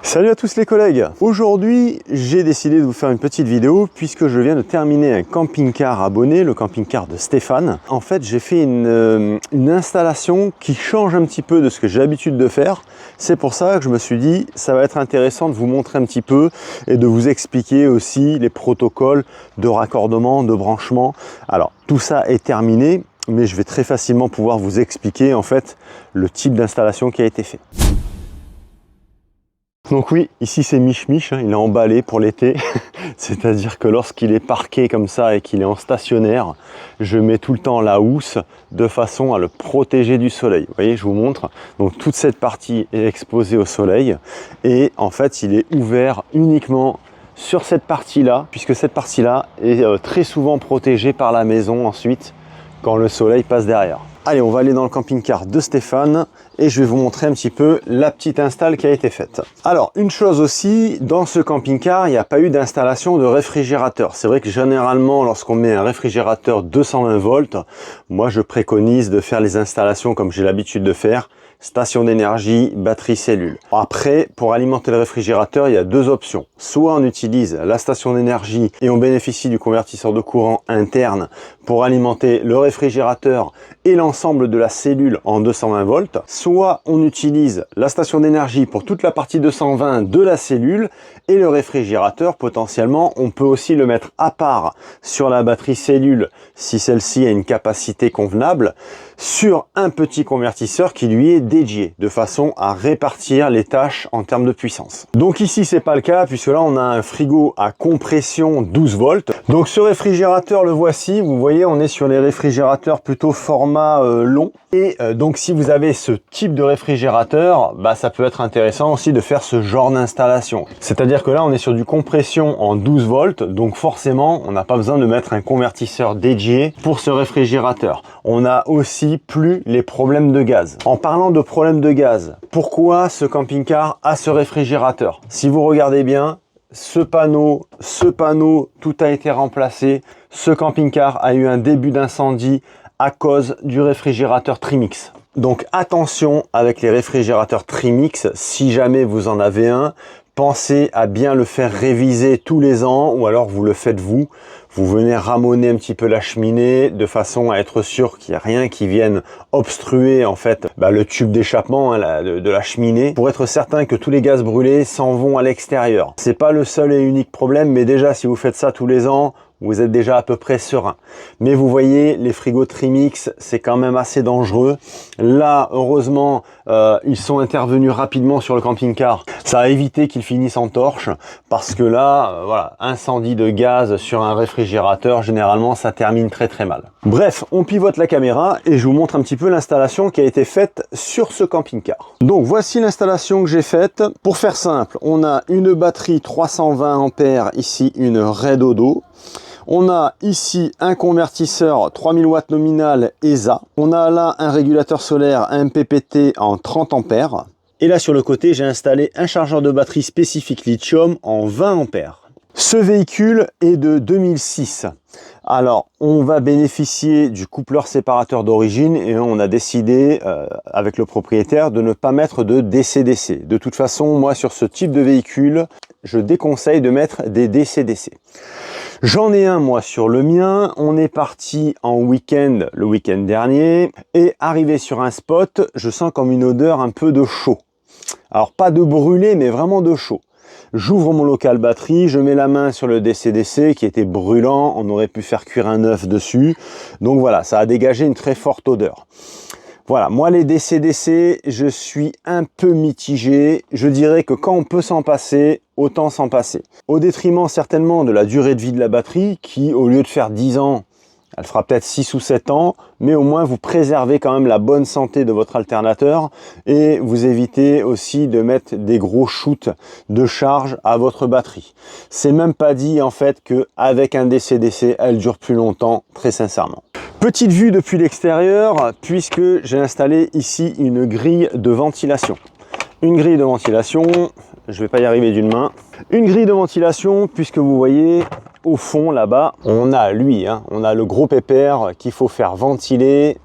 Salut à tous les collègues. Aujourd'hui, j'ai décidé de vous faire une petite vidéo puisque je viens de terminer un camping-car abonné, le camping-car de Stéphane. En fait, j'ai fait une installation qui change un petit peu de ce que j'ai l'habitude de faire. C'est pour ça que je me suis dit, ça va être intéressant de vous montrer un petit peu et de vous expliquer aussi les protocoles de raccordement, de branchement. Alors, tout ça est terminé, mais je vais très facilement pouvoir vous expliquer en fait le type d'installation qui a été fait. Donc oui, ici c'est Mich, il est emballé pour l'été, c'est-à-dire que lorsqu'il est parqué comme ça et qu'il est en stationnaire, je mets tout le temps la housse de façon à le protéger du soleil. Vous voyez, je vous montre, donc toute cette partie est exposée au soleil et en fait il est ouvert uniquement sur cette partie-là, puisque cette partie-là est très souvent protégée par la maison ensuite quand le soleil passe derrière. Allez, on va aller dans le camping-car de Stéphane et je vais vous montrer un petit peu la petite install qui a été faite. Alors, une chose aussi, dans ce camping-car, il n'y a pas eu d'installation de réfrigérateur. C'est vrai que généralement, lorsqu'on met un réfrigérateur 220 volts, moi je préconise de faire les installations comme j'ai l'habitude de faire, station d'énergie, batterie cellule. Après, pour alimenter le réfrigérateur, il y a deux options. Soit on utilise la station d'énergie et on bénéficie du convertisseur de courant interne pour alimenter le réfrigérateur et l'ensemble de la cellule en 220 volts. Soit on utilise la station d'énergie pour toute la partie 220 de la cellule et le réfrigérateur, potentiellement, on peut aussi le mettre à part sur la batterie cellule si celle-ci a une capacité convenable, sur un petit convertisseur qui lui est dédié, de façon à répartir les tâches en termes de puissance. Donc ici, c'est pas le cas, puisque là, on a un frigo à compression 12 volts. Donc ce réfrigérateur, le voici. Vous voyez, on est sur les réfrigérateurs plutôt format long. Et donc, si vous avez ce type de réfrigérateur, ça peut être intéressant aussi de faire ce genre d'installation. C'est-à-dire que là, on est sur du compression en 12 volts. Donc forcément, on n'a pas besoin de mettre un convertisseur dédié pour ce réfrigérateur. On a aussi plus les problèmes de gaz. En parlant de problèmes de gaz, pourquoi ce camping-car a ce réfrigérateur? Si vous regardez bien, ce panneau, tout a été remplacé. Ce camping-car a eu un début d'incendie à cause du réfrigérateur Trimix. Donc attention avec les réfrigérateurs Trimix, si jamais vous en avez un, pensez à bien le faire réviser tous les ans ou alors vous le faites vous. Vous venez ramoner un petit peu la cheminée de façon à être sûr qu'il n'y a rien qui vienne obstruer en fait le tube d'échappement de la cheminée pour être certain que tous les gaz brûlés s'en vont à l'extérieur. C'est pas le seul et unique problème, mais déjà si vous faites ça tous les ans, vous êtes déjà à peu près serein. Mais vous voyez, les frigos Trimix, c'est quand même assez dangereux. Là, heureusement, ils sont intervenus rapidement sur le camping-car. Ça a évité qu'ils finissent en torche, parce que là, voilà, incendie de gaz sur un réfrigérateur, généralement, ça termine très très mal. Bref, on pivote la caméra et je vous montre un petit peu l'installation qui a été faite sur ce camping-car. Donc, voici l'installation que j'ai faite. Pour faire simple, on a une batterie 320 ampères, ici une Red Odo. On a ici un convertisseur 3000 watts nominal ESA. On a là un régulateur solaire MPPT en 30 ampères. Et là sur le côté, j'ai installé un chargeur de batterie spécifique lithium en 20 ampères. Ce véhicule est de 2006. Alors, on va bénéficier du coupleur séparateur d'origine et on a décidé avec le propriétaire de ne pas mettre de DC-DC. De toute façon, moi sur ce type de véhicule, je déconseille de mettre des DC-DC. J'en ai un moi sur le mien, on est parti en week-end le week-end dernier et arrivé sur un spot, je sens comme une odeur un peu de chaud. Alors pas de brûlé mais vraiment de chaud. J'ouvre mon local batterie, je mets la main sur le DC-DC qui était brûlant, on aurait pu faire cuire un œuf dessus. Donc voilà, ça a dégagé une très forte odeur. Voilà, moi les DC-DC, je suis un peu mitigé. Je dirais que quand on peut s'en passer, autant s'en passer. Au détriment certainement de la durée de vie de la batterie qui, au lieu de faire 10 ans, elle fera peut-être 6 ou 7 ans, mais au moins vous préservez quand même la bonne santé de votre alternateur et vous évitez aussi de mettre des gros shoots de charge à votre batterie. C'est même pas dit en fait qu'avec un DC-DC, elle dure plus longtemps, très sincèrement. Petite vue depuis l'extérieur, puisque j'ai installé ici une grille de ventilation. Une grille de ventilation, je vais pas y arriver d'une main. Une grille de ventilation, puisque vous voyez au fond là-bas, on a lui, on a le gros pépère qu'il faut faire ventiler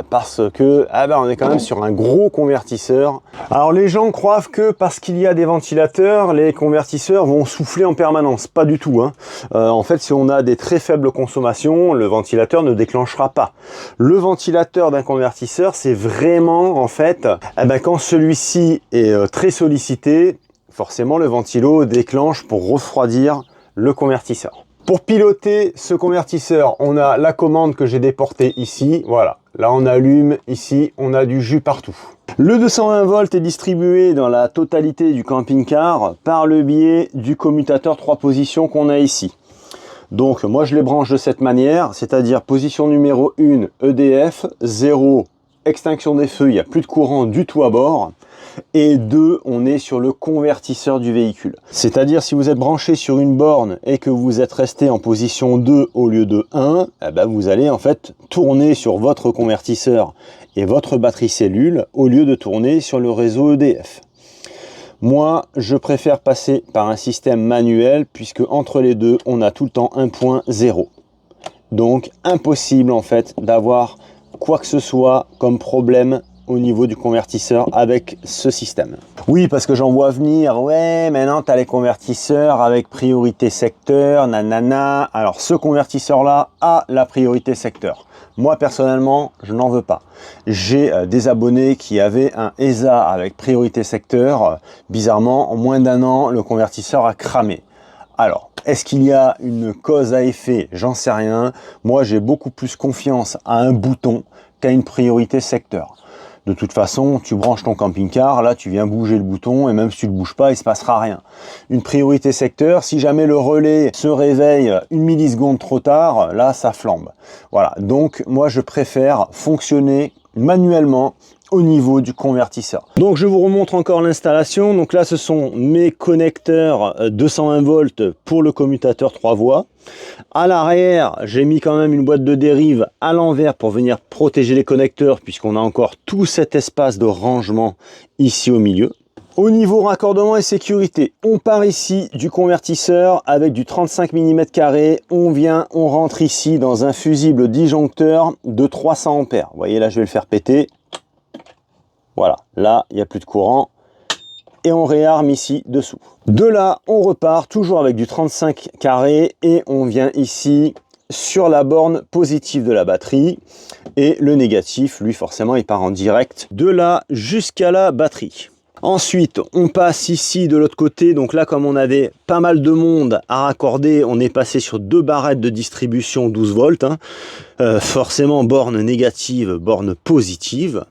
parce que on est quand même sur un gros convertisseur. Alors les gens croient que parce qu'il y a des ventilateurs, les convertisseurs vont souffler en permanence. Pas du tout. En fait, si on a des très faibles consommations, le ventilateur ne déclenchera pas. Le ventilateur d'un convertisseur, c'est vraiment en fait quand celui-ci est très sollicité, forcément le ventilo déclenche pour refroidir le convertisseur. Pour piloter ce convertisseur, on a la commande que j'ai déportée ici. Voilà, là on allume, ici on a du jus partout. Le 220 volts est distribué dans la totalité du camping-car par le biais du commutateur 3 positions qu'on a ici. Donc moi je les branche de cette manière, c'est-à-dire position numéro 1 EDF, 0 extinction des feux, il n'y a plus de courant du tout à bord. Et 2, on est sur le convertisseur du véhicule. C'est-à-dire si vous êtes branché sur une borne et que vous êtes resté en position 2 au lieu de 1, vous allez en fait tourner sur votre convertisseur et votre batterie cellule au lieu de tourner sur le réseau EDF. Moi, je préfère passer par un système manuel puisque entre les deux, on a tout le temps un point 0. Donc impossible en fait d'avoir quoi que ce soit comme problème au niveau du convertisseur avec ce système. Oui, parce que j'en vois venir, ouais, maintenant tu as les convertisseurs avec priorité secteur, nanana. Alors ce convertisseur-là a la priorité secteur. Moi, personnellement, je n'en veux pas. J'ai des abonnés qui avaient un ESA avec priorité secteur. Bizarrement, en moins d'un an, le convertisseur a cramé. Alors, est-ce qu'il y a une cause à effet? J'en sais rien. Moi, j'ai beaucoup plus confiance à un bouton qu'à une priorité secteur. De toute façon, tu branches ton camping-car, là tu viens bouger le bouton et même si tu ne le bouges pas, il ne se passera rien. Une priorité secteur, si jamais le relais se réveille une milliseconde trop tard, là ça flambe. Voilà, donc moi je préfère fonctionner manuellement au niveau du convertisseur. Donc je vous remontre encore l'installation. Donc là ce sont mes connecteurs 220 volts pour le commutateur 3 voies. À l'arrière, j'ai mis quand même une boîte de dérive à l'envers pour venir protéger les connecteurs puisqu'on a encore tout cet espace de rangement ici au milieu. Au niveau raccordement et sécurité, on part ici du convertisseur avec du 35 mm². On rentre ici dans un fusible disjoncteur de 300 ampères. Vous voyez là, je vais le faire péter. Voilà, là, il n'y a plus de courant. Et on réarme ici dessous. De là, on repart toujours avec du 35 et on vient ici sur la borne positive de la batterie. Et le négatif, lui, forcément, il part en direct de là jusqu'à la batterie. Ensuite, on passe ici de l'autre côté. Donc là, comme on avait pas mal de monde à raccorder, on est passé sur 2 barrettes de distribution 12 volts. Forcément, borne négative, borne positive.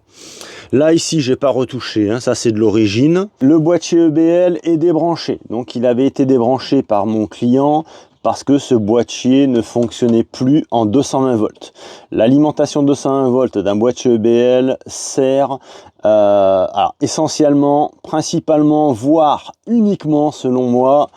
Là, ici, j'ai pas retouché, ça c'est de l'origine. Le boîtier EBL est débranché. Donc, il avait été débranché par mon client parce que ce boîtier ne fonctionnait plus en 220 volts. L'alimentation 220 volts d'un boîtier EBL sert essentiellement, principalement, voire uniquement, selon moi,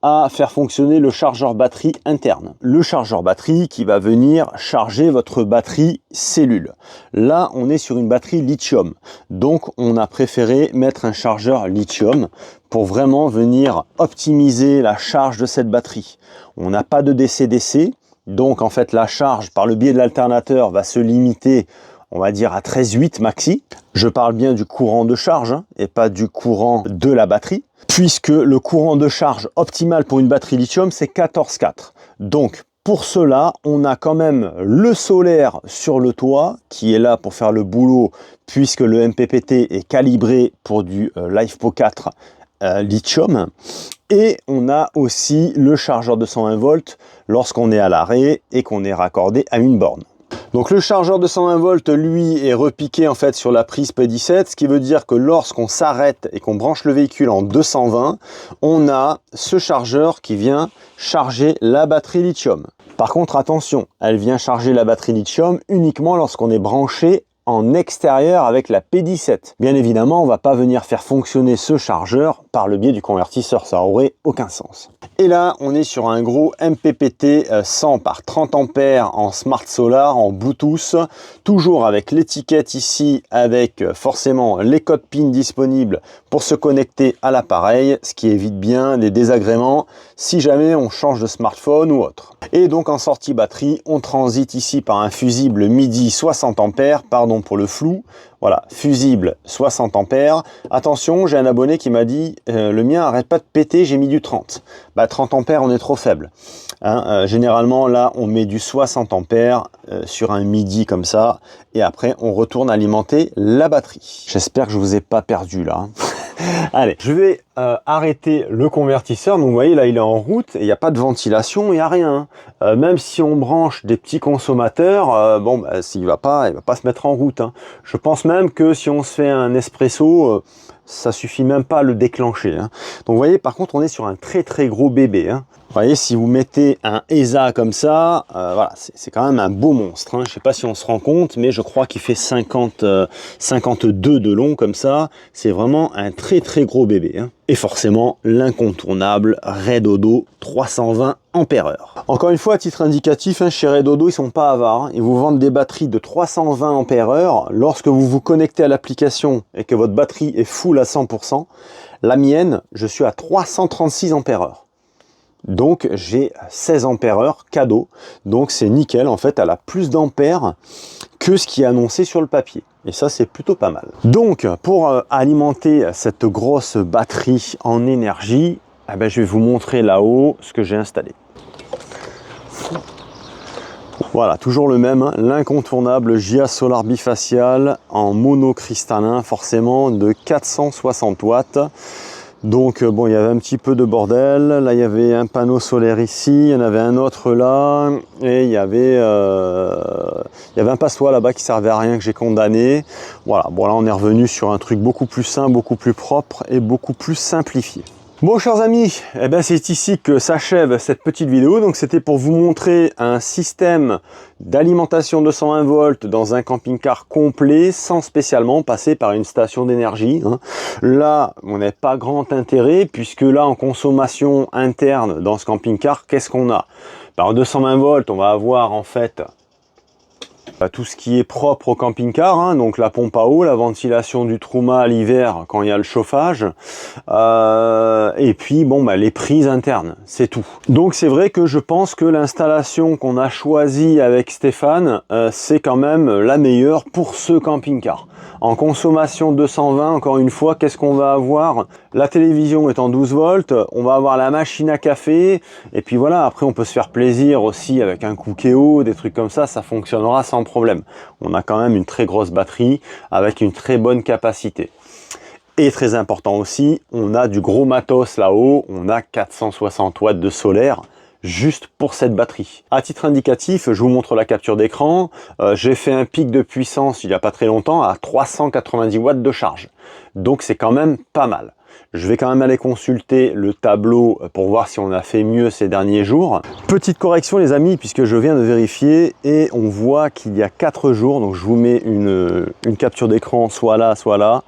à faire fonctionner le chargeur batterie interne. Le chargeur batterie qui va venir charger votre batterie cellule. Là, on est sur une batterie lithium. Donc, on a préféré mettre un chargeur lithium pour vraiment venir optimiser la charge de cette batterie. On n'a pas de DC-DC. Donc, en fait, la charge par le biais de l'alternateur va se limiter, on va dire, à 13,8 maxi. Je parle bien du courant de charge et pas du courant de la batterie, puisque le courant de charge optimal pour une batterie lithium, c'est 14,4. Donc, pour cela, on a quand même le solaire sur le toit qui est là pour faire le boulot, puisque le MPPT est calibré pour du LiFePO4 lithium. Et on a aussi le chargeur de 120 volts lorsqu'on est à l'arrêt et qu'on est raccordé à une borne. Donc le chargeur de 120 volts, lui, est repiqué en fait sur la prise P17, ce qui veut dire que lorsqu'on s'arrête et qu'on branche le véhicule en 220, on a ce chargeur qui vient charger la batterie lithium. Par contre, attention, elle vient charger la batterie lithium uniquement lorsqu'on est branché en extérieur avec la P17. Bien évidemment, on va pas venir faire fonctionner ce chargeur par le biais du convertisseur, ça aurait aucun sens. Et là, on est sur un gros MPPT 100 par 30 ampères en Smart Solar, en Bluetooth, toujours avec l'étiquette ici, avec forcément les codes PIN disponibles pour se connecter à l'appareil, ce qui évite bien des désagréments si jamais on change de smartphone ou autre. Et donc en sortie batterie, on transite ici par un fusible MIDI 60 ampères, pardon pour le flou, voilà, fusible 60 ampères. Attention, j'ai un abonné qui m'a dit le mien arrête pas de péter, j'ai mis du 30. Bah 30 ampères, on est trop faible. Hein, généralement, là, on met du 60 ampères sur un MIDI comme ça, et après, on retourne alimenter la batterie. J'espère que je vous ai pas perdu là. Allez, je vais arrêter le convertisseur. Donc vous voyez là, il est en route et il n'y a pas de ventilation, il n'y a rien. Même si on branche des petits consommateurs, bon, bah, il va pas se mettre en route. Hein. Je pense même que si on se fait un espresso, ça suffit même pas à le déclencher. Hein. Donc vous voyez, par contre, on est sur un très gros bébé. Hein. Vous voyez, si vous mettez un ESA comme ça, voilà, c'est quand même un beau monstre. Hein. Je ne sais pas si on se rend compte, mais je crois qu'il fait 52 de long comme ça. C'est vraiment un très gros bébé. Hein. Et forcément, l'incontournable Redodo 320 ampères-heure. Encore une fois, à titre indicatif, hein, chez Redodo, ils sont pas avares. Hein. Ils vous vendent des batteries de 320 ampères-heure. Lorsque vous vous connectez à l'application et que votre batterie est full à 100%, la mienne, je suis à 336 ampères-heure. Donc j'ai 16 ampères-heure cadeau, donc c'est nickel, en fait elle a plus d'ampères que ce qui est annoncé sur le papier, et ça c'est plutôt pas mal. Donc pour alimenter cette grosse batterie en énergie, eh ben, je vais vous montrer là-haut ce que j'ai installé. Voilà, toujours le même, hein, l'incontournable GIA Solar bifacial en monocristallin, forcément de 460 watts. Donc bon, il y avait un petit peu de bordel, là il y avait un panneau solaire ici, il y en avait un autre là, et il y avait un passoire là-bas qui servait à rien que j'ai condamné. Voilà, bon là on est revenu sur un truc beaucoup plus simple, beaucoup plus propre et beaucoup plus simplifié. Bon chers amis, eh ben, c'est ici que s'achève cette petite vidéo. Donc c'était pour vous montrer un système d'alimentation 220 volts dans un camping-car complet sans spécialement passer par une station d'énergie. Hein. Là, on n'a pas grand intérêt puisque là en consommation interne dans ce camping-car, qu'est-ce qu'on a? Ben, en 220 volts, on va avoir en fait tout ce qui est propre au camping-car, hein, donc la pompe à eau, la ventilation du trou-mât à l'hiver quand il y a le chauffage, et puis bon, bah, les prises internes, c'est tout. Donc c'est vrai que je pense que l'installation qu'on a choisie avec Stéphane, c'est quand même la meilleure pour ce camping-car. En consommation 220, encore une fois, qu'est-ce qu'on va avoir? La télévision est en 12 volts, on va avoir la machine à café, et puis voilà, après on peut se faire plaisir aussi avec un Cookéo, des trucs comme ça fonctionnera sans problème. On a quand même une très grosse batterie avec une très bonne capacité. Et très important aussi, on a du gros matos là-haut, on a 460 watts de solaire, juste pour cette batterie. À titre indicatif, je vous montre la capture d'écran. J'ai fait un pic de puissance il n'y a pas très longtemps à 390 watts de charge. Donc c'est quand même pas mal. Je vais quand même aller consulter le tableau pour voir si on a fait mieux ces derniers jours. Petite correction les amis, puisque je viens de vérifier et on voit qu'il y a 4 jours, donc je vous mets une capture d'écran soit là, soit là.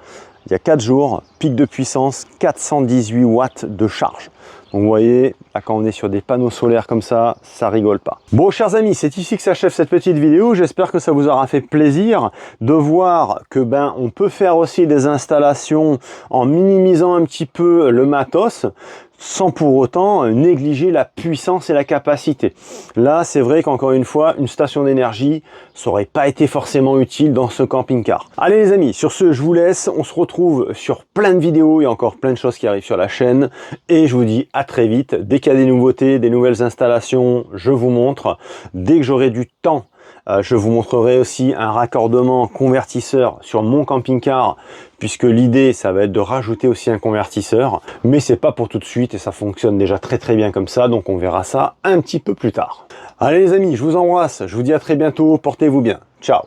Il y a 4 jours, pic de puissance, 418 watts de charge. Donc vous voyez, là, quand on est sur des panneaux solaires comme ça rigole pas. Bon chers amis, c'est ici que s'achève cette petite vidéo. J'espère que ça vous aura fait plaisir de voir que on peut faire aussi des installations en minimisant un petit peu le matos, sans pour autant négliger la puissance et la capacité. Là, c'est vrai qu'encore une fois, une station d'énergie, ça n'aurait pas été forcément utile dans ce camping-car. Allez les amis, sur ce, je vous laisse. On se retrouve sur plein de vidéos. Il y a encore plein de choses qui arrivent sur la chaîne. Et je vous dis à très vite. Dès qu'il y a des nouveautés, des nouvelles installations, je vous montre. Dès que j'aurai du temps, je vous montrerai aussi un raccordement convertisseur sur mon camping-car, puisque l'idée, ça va être de rajouter aussi un convertisseur. Mais c'est pas pour tout de suite et ça fonctionne déjà très bien comme ça. Donc on verra ça un petit peu plus tard. Allez les amis, je vous embrasse. Je vous dis à très bientôt. Portez-vous bien. Ciao.